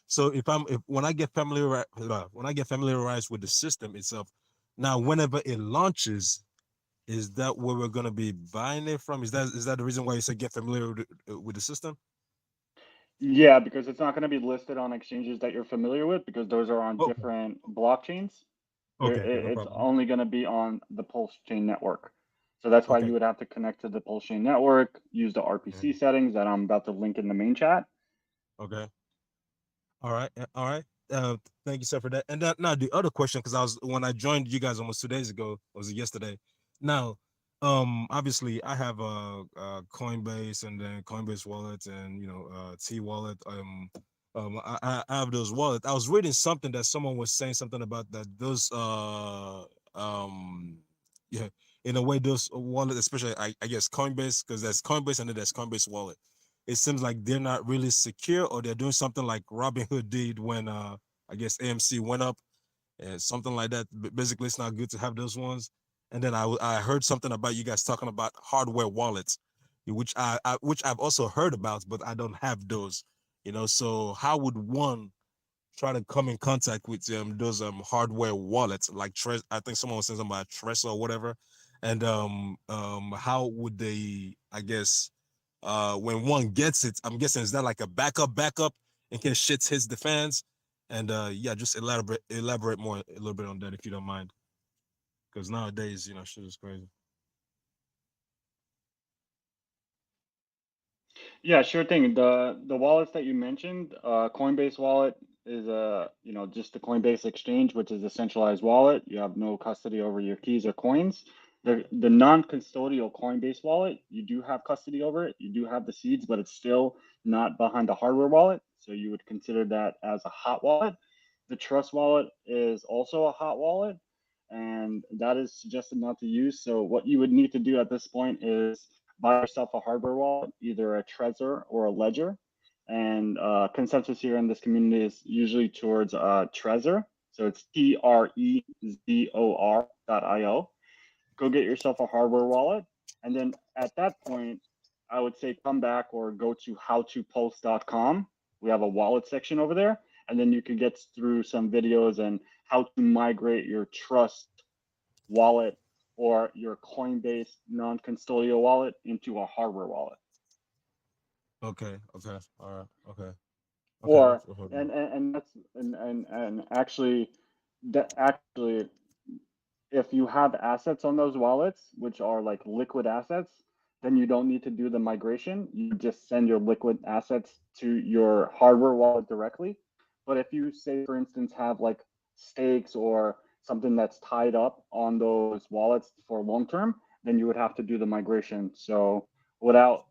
So if when I get familiarized with the system itself, now whenever it launches, is that where we're gonna be buying it from? Is that the reason why you said get familiar with the system? Yeah, because it's not going to be listed on exchanges that you're familiar with because those are on Okay. different blockchains. Okay. Okay. No It's problem. only going to be on the Pulsechain network. So that's why you Okay. would have to connect to the Pulsechain network, use the RPC Mhm. settings that I'm about to link in the main chat. Okay. All right. All right. Thank you, sir, for that. And that, now the other question, because I was when I joined you guys almost 2 days ago, or was it yesterday? Now, obviously I have a Coinbase and then Coinbase wallet and T wallet. I have those wallets. I was reading something that someone was saying something about that those yeah, in a way those wallet, especially I guess Coinbase, because there's Coinbase and then there's Coinbase wallet. It seems like they're not really secure, or they're doing something like Robinhood did when I guess AMC went up and something like that. Basically, it's not good to have those ones. And then I heard something about you guys talking about hardware wallets, which which I've also heard about, but I don't have those. So how would one try to come in contact with those hardware wallets like I think someone was saying something about Trezor or whatever, and how would they, I guess, when one gets it, I'm guessing, is that like a backup in case shit hits the fans? And yeah, just elaborate more a little bit on that if you don't mind, because nowadays shit is crazy. Yeah, sure thing. The wallets that you mentioned, Coinbase wallet is just the Coinbase exchange, which is a centralized wallet. You have no custody over your keys or coins. The non-custodial Coinbase wallet, you do have custody over it. You do have the seeds, but it's still not behind the hardware wallet. So you would consider that as a hot wallet. The Trust wallet is also a hot wallet, and that is suggested not to use. So what you would need to do at this point is buy yourself a hardware wallet, either a Trezor or a Ledger. And consensus here in this community is usually towards Trezor. So it's Trezor.io. Go get yourself a hardware wallet. And then at that point, I would say come back or go to howtopulse.com. We have a wallet section over there. And then you can get through some videos and how to migrate your Trust wallet or your Coinbase non-custodial wallet into a hardware wallet. Okay. Okay. All right. Okay. Okay. Or and that's and actually that actually if you have assets on those wallets, which are like liquid assets, then you don't need to do the migration. You just send your liquid assets to your hardware wallet directly. But if you say, for instance, have like stakes or something that's tied up on those wallets for long term, then you would have to do the migration. So without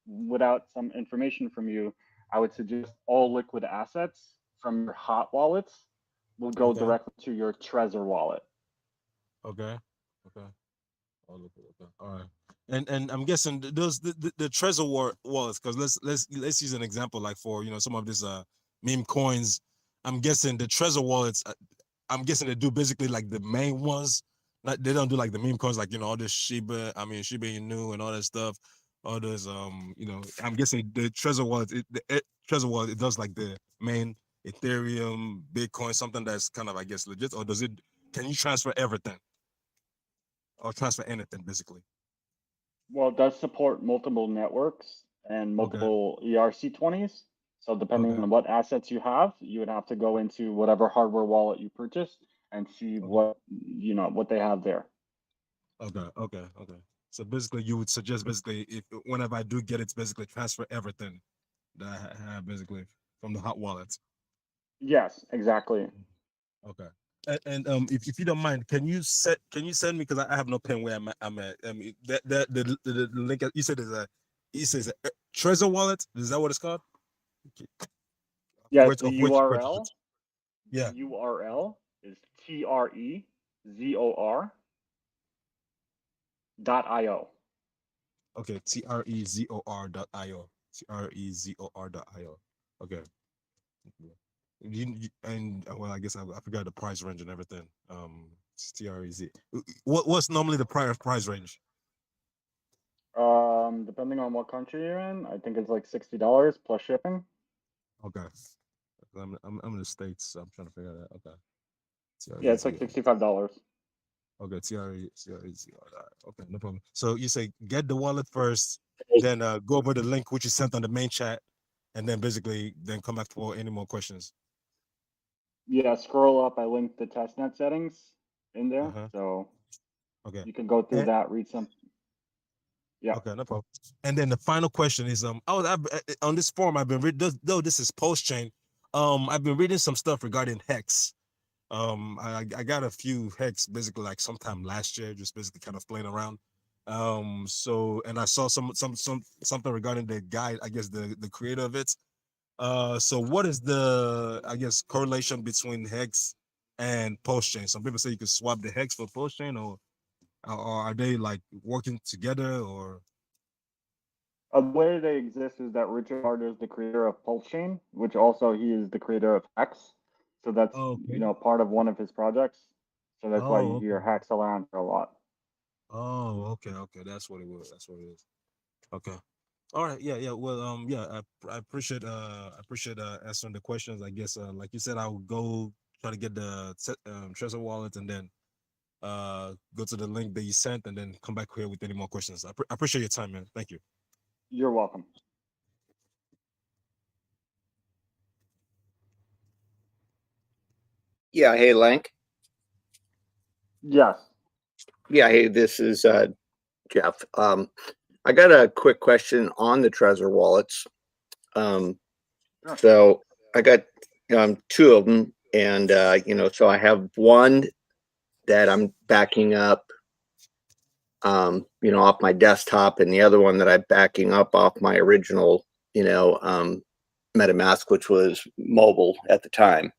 without some information from you, I would suggest all liquid assets from your hot wallets will go Okay. directly to your Trezor wallet. Okay. Okay. Oh, look, okay. All right. And I'm guessing those the Trezor wallets, because let's use an example like for some of these meme coins. I'm guessing the Trezor wallets. I'm guessing they do basically like the main ones. Not they don't do like the meme coins like all this Shiba Inu and all that stuff. All those I'm guessing the Trezor wallet Trezor wallet, it does like the main Ethereum, Bitcoin, something that's kind of, I guess, legit, or does it? Can you transfer everything or transfer anything basically? Well, it does support multiple networks and Okay. multiple ERC20s. So depending Okay. on what assets you have, you would have to go into whatever hardware wallet you purchased and see Okay. what they have there. Okay. Okay. Okay. So basically, you would suggest basically if whenever I do get it, basically transfer everything that I have basically from the hot wallets. Yes, exactly. Okay. And if you don't mind, can you send me, because I have no pen where I'm at. The link you said is a Trezor wallet. Is that what it's called? Okay. Yes, the Of which you purchased URL, it? the Yeah. URL is trezor.io. Okay. Trezor.io. Trezor.io. Okay. And well, I guess I forgot the price range and everything. TREZ. What's normally the price range? Depending on what country you're in, I think it's like $60 plus shipping. Okay. I'm in the States, so I'm trying to figure that out. Okay. Yeah, it's like TREZ. $65. Okay, TREZ. Okay, no problem. So you say get the wallet first, then go over the link which you sent on the main chat, and then basically then come back for any more questions. Yeah, scroll up. I linked the testnet settings in there, Uh-huh. so Okay. you can go through And, that, read some. Yeah. okay, no problem. And then the final question is on this forum I've been reading, though this is Pulsechain, I've been reading some stuff regarding Hex. I got a few Hex basically like sometime last year, just basically kind of playing around. So and I saw something regarding the guy, I guess the creator of it. So what is the, I guess, correlation between Hex and Pulsechain? Some people say you could swap the Hex for Pulsechain, or are they like working together, or? The way they exist is that Richard Carter is the creator of Pulsechain, which also he is the creator of Hex. So that's, Oh, you okay. know, part of one of his projects. So that's why you Oh, hear okay. Hex around a lot. Oh, okay. That's what it was. That's what it is. Okay. All right. Yeah. Well, yeah. I appreciate answering the questions. I guess, like you said, I will go try to get the Trezor wallet, and then go to the link that you sent, and then come back here with any more questions. I appreciate your time, man. Thank you. You're welcome. Yeah, hey Lank. Yes. Yeah, hey, this is Jeff. I got a quick question on the Trezor wallets. Sure. So I got two of them, and so I have one that I'm backing up, off my desktop, and the other one that I'm backing up off my original, MetaMask, which was mobile at the time.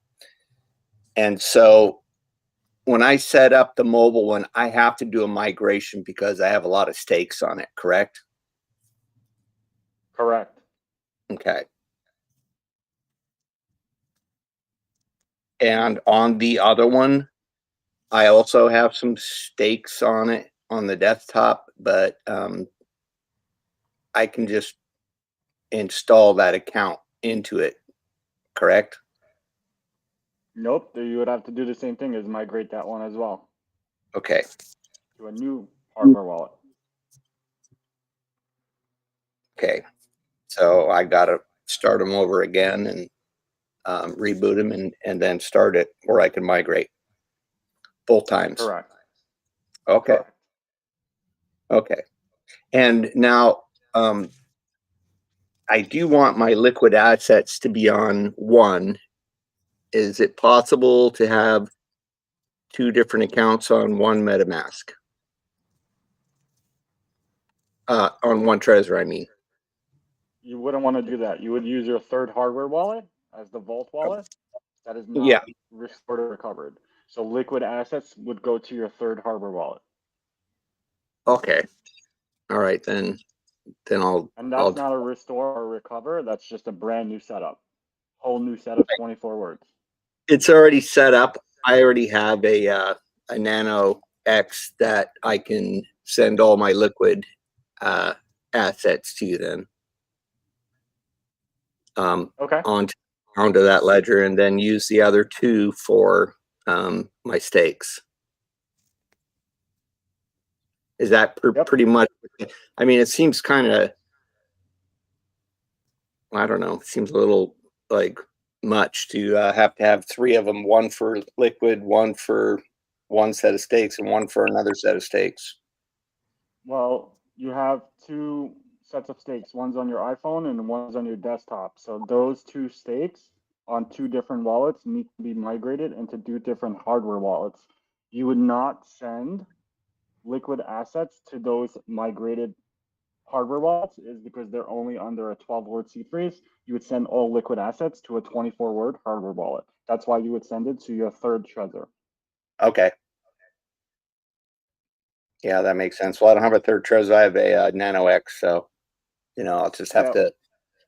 And so when I set up the mobile one, I have to do a migration because I have a lot of stakes on it, correct? Correct. Okay. And on the other one, I also have some stakes on it on the desktop, but I can just install that account into it, correct? Nope. You would have to do the same thing as migrate that one as well Okay. to a new hardware wallet. Okay. So I got to start them over again and reboot them and then start it, or I can migrate both times. Correct. Okay. Correct. Okay. And now I do want my liquid assets to be on one. Is it possible to have two different accounts on one MetaMask? On one Trezor, I mean. You wouldn't want to do that. You would use your third hardware wallet as the vault wallet. That is Yeah. not restored or recovered. So liquid assets would go to your third hardware wallet. Okay. All right, then I'll. And that's not a restore or recover. That's just a brand new setup. Whole new set of 24 words. It's already set up. I already have a Nano X that I can send all my liquid assets to then. Okay. Onto that ledger, and then use the other two for my stakes. Is that pretty much? I mean, it seems kind of, I don't know, it seems a little like much to have three of them, one for liquid, one for one set of stakes, and one for another set of stakes. Well, you have two sets of stakes. One's on your iPhone and one's on your desktop. So those two stakes on two different wallets need to be migrated into two different hardware wallets. You would not send liquid assets to those migrated hardware wallets is because they're only under a 12-word seed phrase. You would send all liquid assets to a 24-word hardware wallet. That's why you would send it to your third Trezor. Okay. Yeah, that makes sense. Well, I don't have a third Trezor. I have a Nano X, so I'll just have to.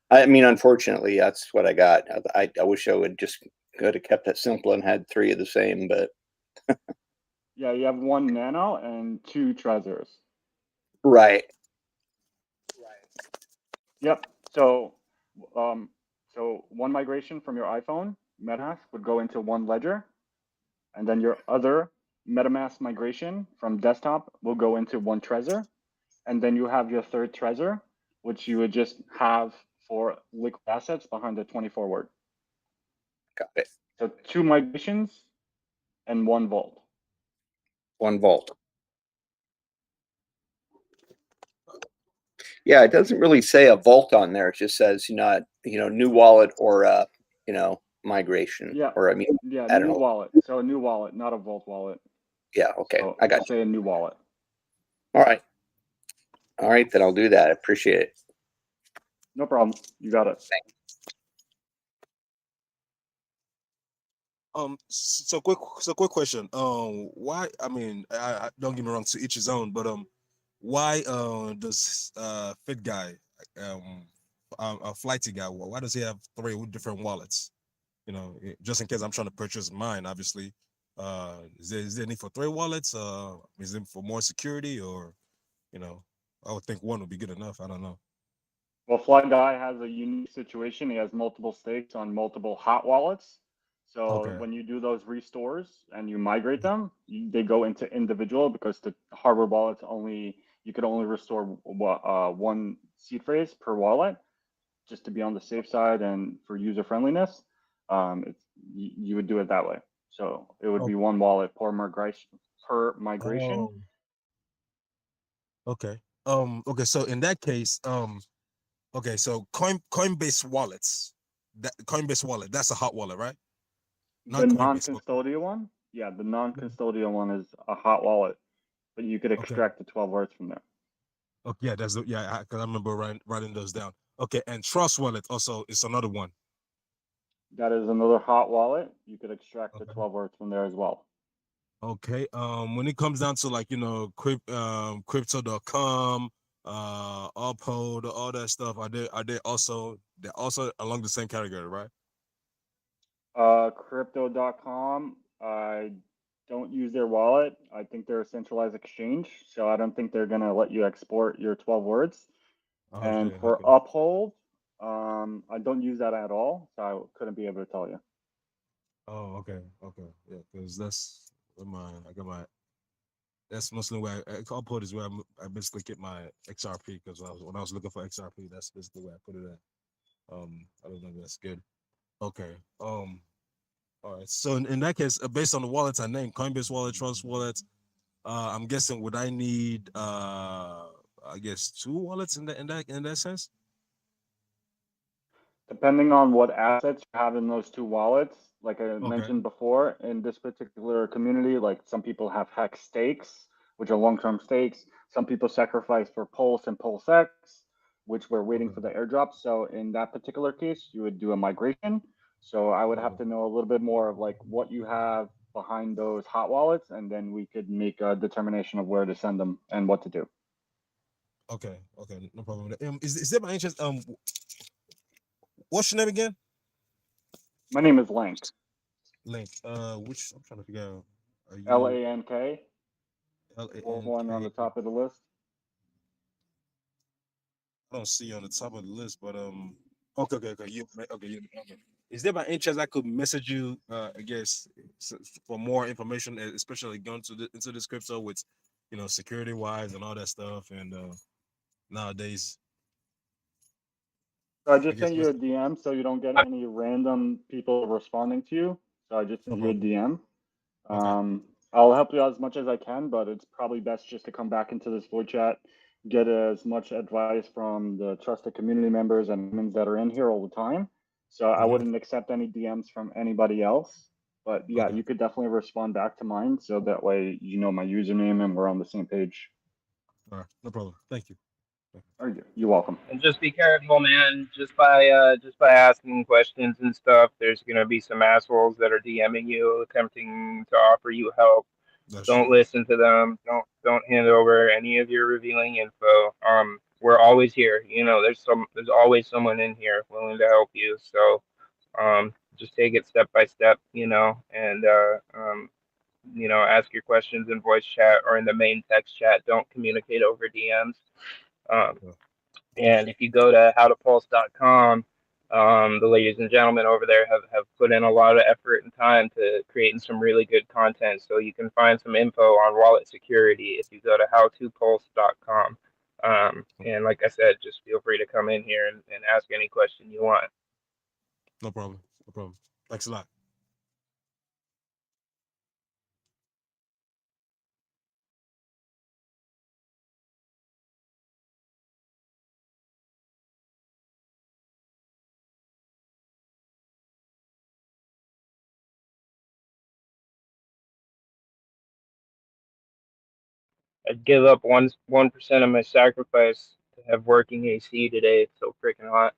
I mean, unfortunately, that's what I got. I wish I would just could have kept it simple and had three of the same, but. Yeah, you have one Nano and two Trezors. Right. Yep. So So one migration from your iPhone, MetaMask, would go into one ledger, and then your other MetaMask migration from desktop will go into one Trezor, and then you have your third Trezor, which you would just have for liquid assets behind the 24 word. Got it. So 2 migrations and 1 vault. 1 vault. Yeah, it doesn't really say a vault on there. It just says new wallet or migration. Yeah. Or I mean, Yeah, I don't new know. wallet. So a new wallet, not a vault wallet. Yeah, okay. So I got you. say a new wallet. All right. All right, then I'll do that. I appreciate it. No problem. You got it. Thanks. So quick question. Why? I mean, I don't get me wrong, to each his own. But why does Fit Guy, a Flighty guy, why does he have 3 different wallets? Just in case I'm trying to purchase mine. Obviously, is there need for 3 wallets? Is it for more security, or I would think 1 would be good enough. I don't know. Well, Fly Guy has a unique situation. He has multiple stakes on multiple hot wallets. So Okay. when you do those restores and you migrate them, they go into individual, because the hardware wallets you could only restore 1 seed phrase per wallet, just to be on the safe side and for user friendliness. You would do it that way. So it would be 1 wallet per migration. Oh. Okay. Okay. So in that case, okay. So Coinbase wallets, Coinbase wallet, that's a hot wallet, right? The non-custodial one, yeah, the non-custodial one is a hot wallet, but you could extract the 12 words from there. Okay, yeah, because I remember writing those down. Okay, and Trust Wallet also is another one. That is another hot wallet. You could extract the 12 words from there as well. Okay. When it comes down to crypto.com, Uphold, all that stuff, they're also along the same category, right? Crypto.com, I don't use their wallet. I think they're a centralized exchange, so I don't think they're gonna let you export your 12 words. And for Uphold, I don't use that at all, so I couldn't be able to tell you. Oh, okay, yeah, because that's that's mostly where Uphold is where I basically get my XRP, because when I was looking for XRP, that's basically where I put it at. I don't know if that's good. Okay. All right. So in that case, based on the wallets I named, Coinbase wallet, Trust wallet, I'm guessing would I need I guess 2 wallets in that sense? Depending on what assets you have in those 2 wallets, like I mentioned before, in this particular community, like some people have HEX stakes, which are long-term stakes. Some people sacrifice for Pulse and PulseX, which we're waiting for the airdrop. So in that particular case, you would do a migration. So I would have to know a little bit more of like what you have behind those hot wallets, and then we could make a determination of where to send them and what to do. Okay, no problem. Is there by any chance, what's your name again? My name is Lank. Link. Which I'm trying to figure out. LANK. LANK. One on the top of the list. I don't see you on the top of the list, but okay. Is there by any chance I could message you? I guess for more information, especially going into this crypto with, security wise and all that stuff, and nowadays. So I just sent you a DM so you don't get any random people responding to you. So I just sent you a DM. I'll help you out as much as I can, but it's probably best just to come back into this voice chat, get as much advice from the trusted community members and admins that are in here all the time. So I wouldn't accept any DMs from anybody else. But yeah, you could definitely respond back to mine, so that way you know my username and we're on the same page. All right, no problem. Thank you. You're welcome. And just be careful, man. Just by asking questions and stuff, there's gonna be some assholes that are DMing you, attempting to offer you help. Don't listen to them. Don't hand over any of your revealing info. We're always here. There's always someone in here willing to help you. So, just take it step by step. And ask your questions in voice chat or in the main text chat. Don't communicate over DMs. And if you go to howtopulse.com, The ladies and gentlemen over there have put in a lot of effort and time to creating some really good content. So you can find some info on wallet security if you go to howtopulse.com. And like I said, just feel free to come in here and ask any question you want. No problem. No problem. Thanks a lot. I'd give up 1% of my sacrifice to have working AC today. It's so freaking hot.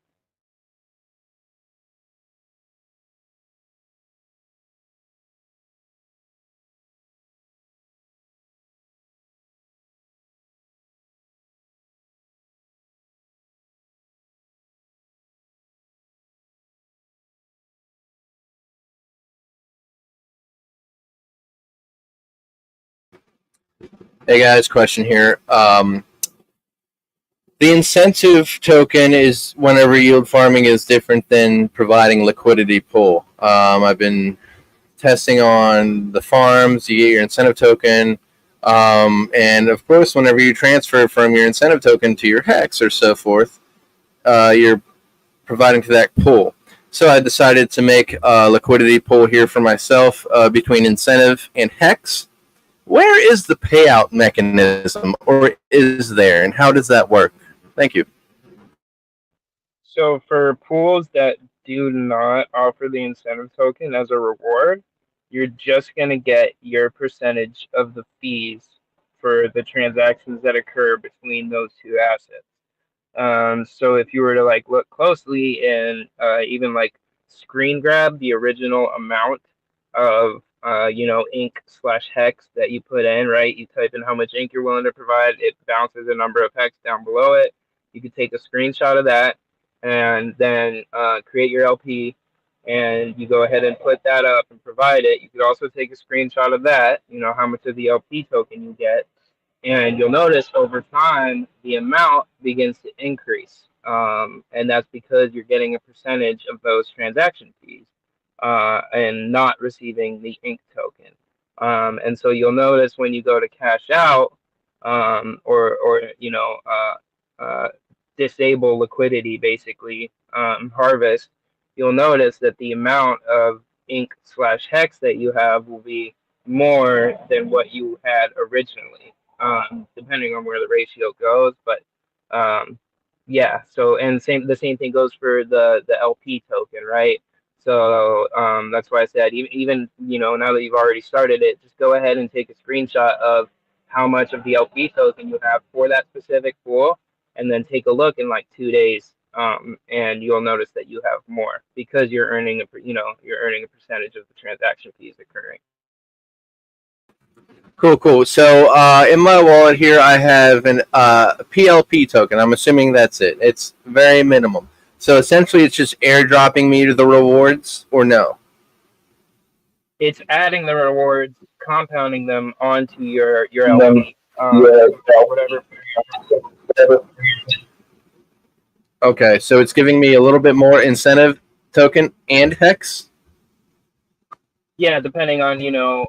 Hey guys, question here. The incentive token is whenever yield farming is different than providing liquidity pool. I've been testing on the farms. You get your incentive token, and of course, whenever you transfer from your incentive token to your hex or so forth, you're providing to that pool. So I decided to make a liquidity pool here for myself between incentive and hex. Where is the payout mechanism, or is there, and how does that work? Thank you. So for pools that do not offer the incentive token as a reward, you're just going to get your percentage of the fees for the transactions that occur between those two assets. So if you were to like look closely and even like screen grab the original amount of ink / hex that you put in, right? You type in how much ink you're willing to provide, it bounces a number of hex down below it. You could take a screenshot of that and then create your LP, and you go ahead and put that up and provide it. You could also take a screenshot of that, how much of the LP token you get, and you'll notice over time the amount begins to increase, and that's because you're getting a percentage of those transaction fees and not receiving the ink token. And so you'll notice when you go to cash out or disable liquidity, basically harvest, you'll notice that the amount of ink / hex that you have will be more than what you had originally, depending on where the ratio goes. But yeah, so and the same thing goes for the LP token, right? So that's why I said even now that you've already started it, just go ahead and take a screenshot of how much of the LP token you have for that specific pool, and then take a look in like 2 days, and you'll notice that you have more because you're earning a percentage of the transaction fees occurring. Cool. So in my wallet here, I have an PLP token. I'm assuming that's it. It's very minimum. So essentially, it's just airdropping me to the rewards, or no? It's adding the rewards, compounding them onto your LP. Whatever. Okay, so it's giving me a little bit more incentive token and hex. Yeah, depending on whoever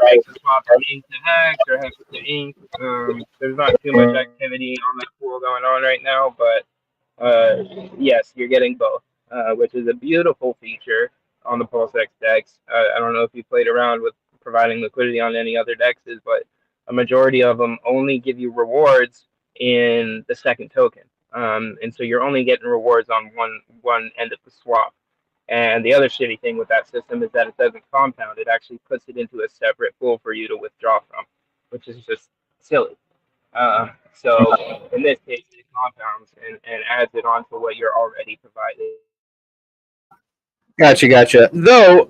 makes a swap from ink to hex or hex to ink. There's not too much activity on that pool going on right now, but yes, you're getting both, which is a beautiful feature on the PulseX decks. I don't know if you played around with providing liquidity on any other decks, but a majority of them only give you rewards in the second token, and so you're only getting rewards on one end of the swap. And the other shitty thing with that system is that it doesn't compound. It actually puts it into a separate pool for you to withdraw from, which is just silly. So in this case, it compounds and adds it onto what you're already providing. Gotcha. Though,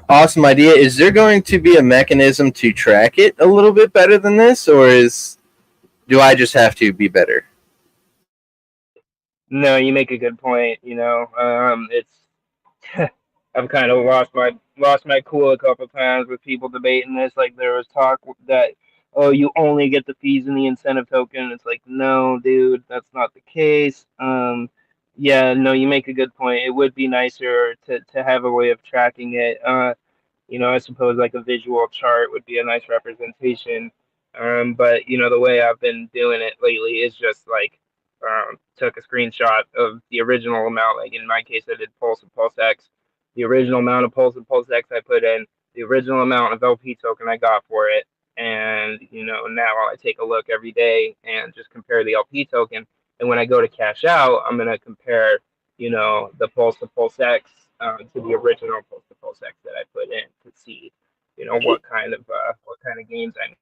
awesome idea. Is there going to be a mechanism to track it a little bit better than this, or do I just have to be better? No, you make a good point. It's I've kind of lost my cool a couple times with people debating this. Like there was talk that, oh, you only get the fees in the incentive token. It's like, no, dude, that's not the case. Yeah, no, you make a good point. It would be nicer to have a way of tracking it. I suppose like a visual chart would be a nice representation. But the way I've been doing it lately is just like took a screenshot of the original amount. Like in my case, I did Pulse and PulseX. The original amount of Pulse and PulseX I put in, the original amount of LP token I got for it, and now I take a look every day and just compare the LP token. And when I go to cash out, I'm gonna compare the Pulse to PulseX to the original PulseX that I put in to see, what kind of gains I.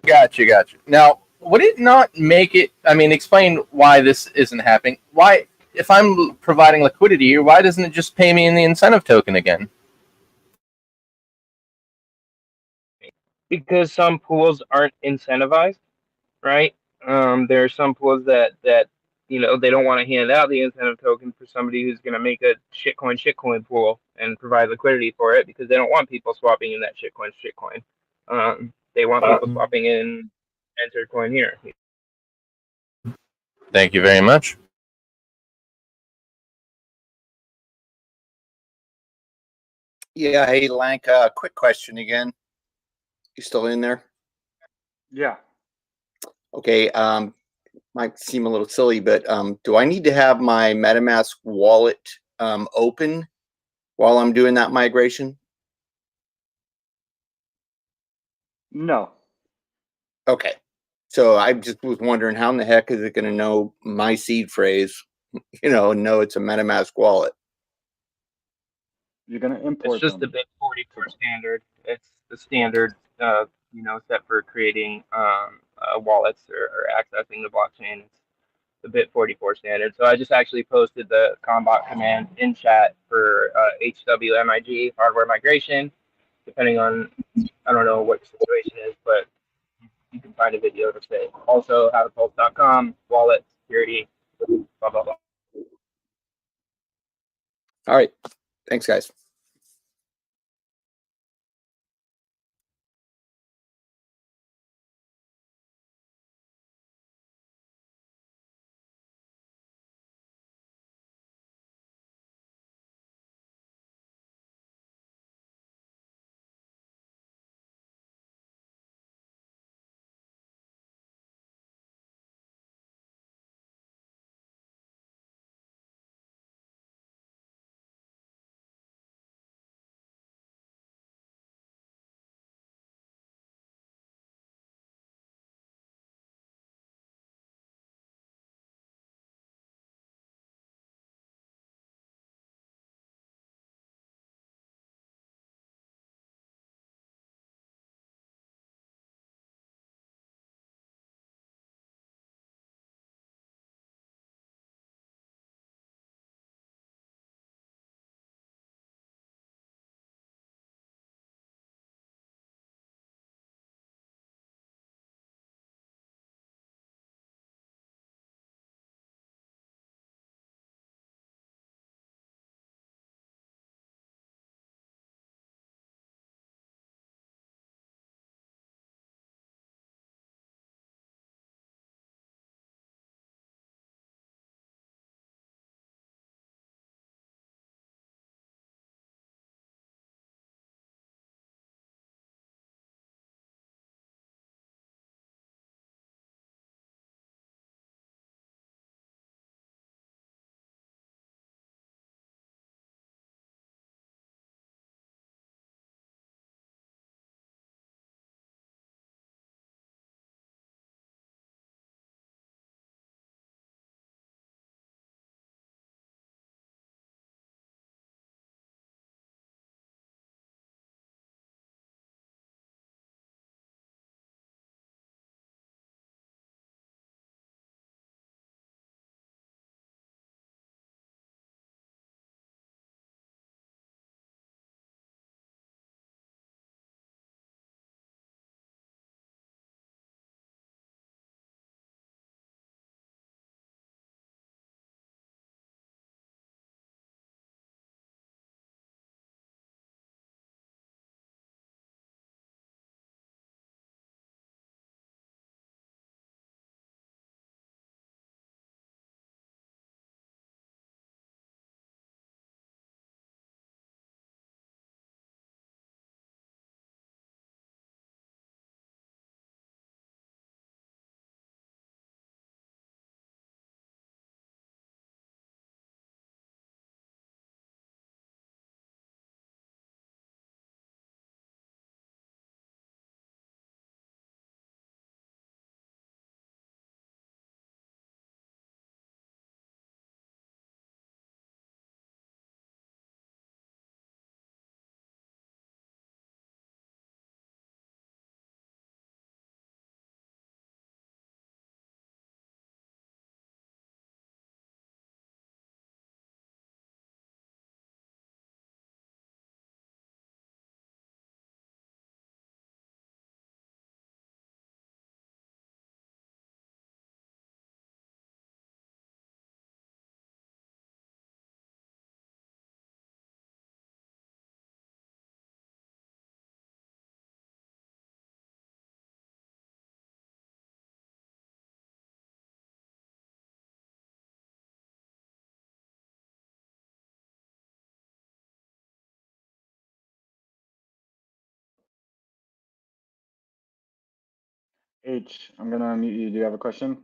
Gotcha. Now, would it not make it? I mean, explain why this isn't happening. Why, if I'm providing liquidity, why doesn't it just pay me in the incentive token again? Because some pools aren't incentivized, right? There are some pools that they don't want to hand out the incentive token for somebody who's going to make a shitcoin pool and provide liquidity for it because they don't want people swapping in that shitcoin. They want people swapping in entered coin here. Thank you very much. Yeah. Hey, Lank. Quick question again. You still in there? Yeah. Okay. Might seem a little silly, but do I need to have my MetaMask wallet open while I'm doing that migration? No. Okay. So I just was wondering how in the heck is it going to know my seed phrase, and know it's a MetaMask wallet? You're gonna import It's just the them. bit 44 standard. It's the standard, set for creating wallets or accessing the blockchain. It's the bit 44 standard. So I just actually posted the combat command in chat for HWMIG hardware migration. Depending on, I don't know what the situation is, but you can find a video to say. Also, howtopulse.com, wallet, security, blah, blah, blah. All right. Thanks, guys. H, I'm gonna unmute you. Do you have a question?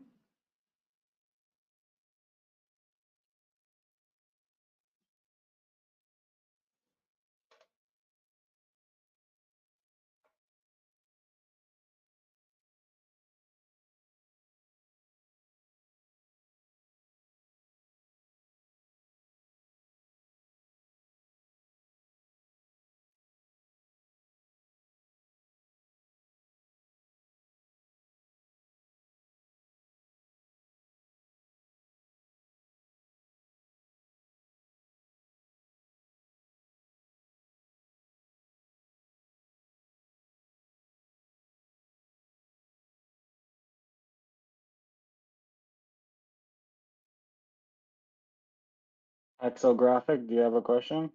Exographic, do you have a question?